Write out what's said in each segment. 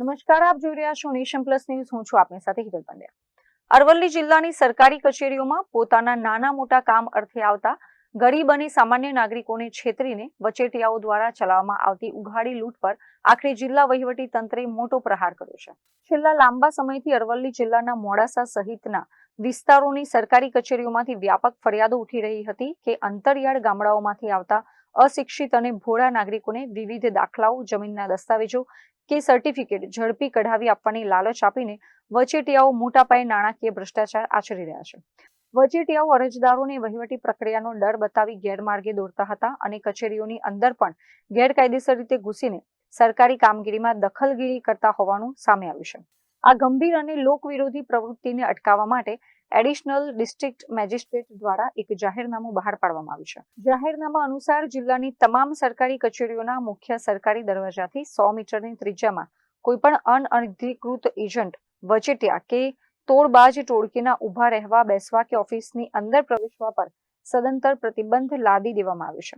નમસ્કાર, આપ જોઈ રહ્યા છો નેશન પ્લસ ન્યૂઝ. હું છું આપની સાથે હિરલ પંડ્યા. અરવલ્લી જિલ્લાની સરકારી કચેરીઓમાં પોતાના નાના મોટા કામ અર્થે આવતા ગરીબ અને સામાન્ય નાગરિકોને છેતરીને વચેટિયાઓ દ્વારા ચલાવવામાં આવતી ઉઘાડી લૂંટ પર આખરે જિલ્લા વહીવટી તંત્રે મોટો પ્રહાર કર્યો છે. છેલ્લા લાંબા સમયથી અરવલ્લી જિલ્લાના મોડાસા સહિતના વિસ્તારોની સરકારી કચેરીઓમાંથી વ્યાપક ફરિયાદો ઉઠી રહી હતી કે અંતરિયાળ ગામડાઓમાંથી આવતા અશિક્ષિત અને ભોળા નાગરિકોને વિવિધ દાખલાઓ, જમીનના દસ્તાવેજો કે સર્ટિફિકેટ ઝડપી કઢાવી આપવાની લાલચ આપીને વચેટિયાઓ મોટા પાયે નાણાકીય ભ્રષ્ટાચાર આચરી રહ્યા છે. વચેટિયાઓ અરજદારોને વહીવટી પ્રક્રિયાનો ડર બતાવી ગેરમાર્ગે દોરતા હતા અને કચેરીઓની અંદર પણ ગેરકાયદેસર રીતે ઘૂસીને સરકારી કામગીરીમાં દખલગીરી કરતા હોવાનું સામે આવ્યું છે. આ ગંભીર અને લોકવિરોધી પ્રવૃત્તિને અટકાવવા માટે એડિશનલ ડિસ્ટ્રિક્ટ મેજિસ્ટ્રેટ દ્વારા એક જાહેરનામું બહાર પાડવામાં આવ્યું છે. જાહેરનામા અનુસાર જિલ્લાની તમામ સરકારી કચેરીઓના મુખ્ય સરકારી દરવાજાથી 100 મીટરની ત્રિજ્યામાં કોઈપણ અનઅધિકૃત એજન્ટ, વચેટિયા કે તોડબાજ ટોળકીના ઊભા રહેવા, બેસવા કે ઓફિસની અંદર પ્રવેશવા પર સદંતર પ્રતિબંધ લાદી દેવામાં આવ્યો છે.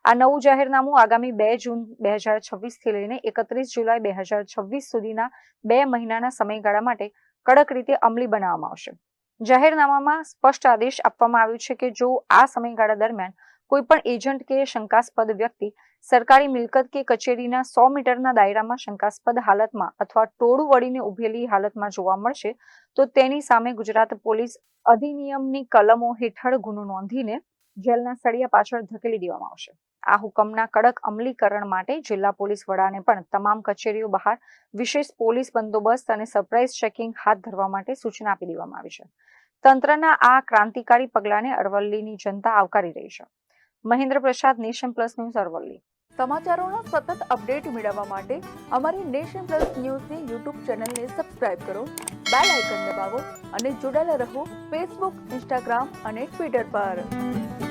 આ નવું જાહેરનામું આગામી 2 જૂન 2026 થી લઈને 31 જુલાઈ 2026 સુધીના 2 મહિનાના સમયગાળા માટે કડક રીતે અમલી બનાવવામાં આવશે. જાહેરનામામાં સ્પષ્ટ આદેશ આપવામાં આવ્યો છે કે જો આ સમયગાળા દરમિયાન કોઈ પણ એજન્ટ કે શંકાસ્પદ વ્યક્તિ સરકારી મિલકત કે કચેરીના 100 મીટરના દાયરામાં શંકાસ્પદ હાલતમાં અથવા ટોળું વળીને ઉભેલી હાલતમાં જોવા મળશે તો તેની સામે ગુજરાત પોલીસ અધિનિયમની કલમો હેઠળ ગુનો નોંધીને જેલના સળિયા પાછળ ધકેલી દેવામાં આવશે. આ હુકમના કડક અમલીકરણ માટે જિલ્લા પોલીસ વડાને પણ તમામ કચેરીઓ બહાર વિશેષ પોલીસ બંદોબસ્ત અને સરપ્રાઇઝ ચેકિંગ હાથ ધરવા માટે સૂચના આપી દેવામાં આવી છે. તંત્રના આ ક્રાંતિકારી પગલાને અરવલ્લીની જનતા આવકારી રહી છે. મહેન્દ્ર પ્રસાદ, નેશન પ્લસ ન્યૂઝ, અરવલ્લી. સમાચારોના સતત અપડેટ મેળવવા માટે અમારી નેશન પ્લસ ન્યૂઝની યુટ્યુબ ચેનલને સબસ્ક્રાઇબ કરો, બેલ આઇકન દબાવો અને જોડાયેલા રહો ફેસબુક, ઇન્સ્ટાગ્રામ અને ટ્વિટર પર.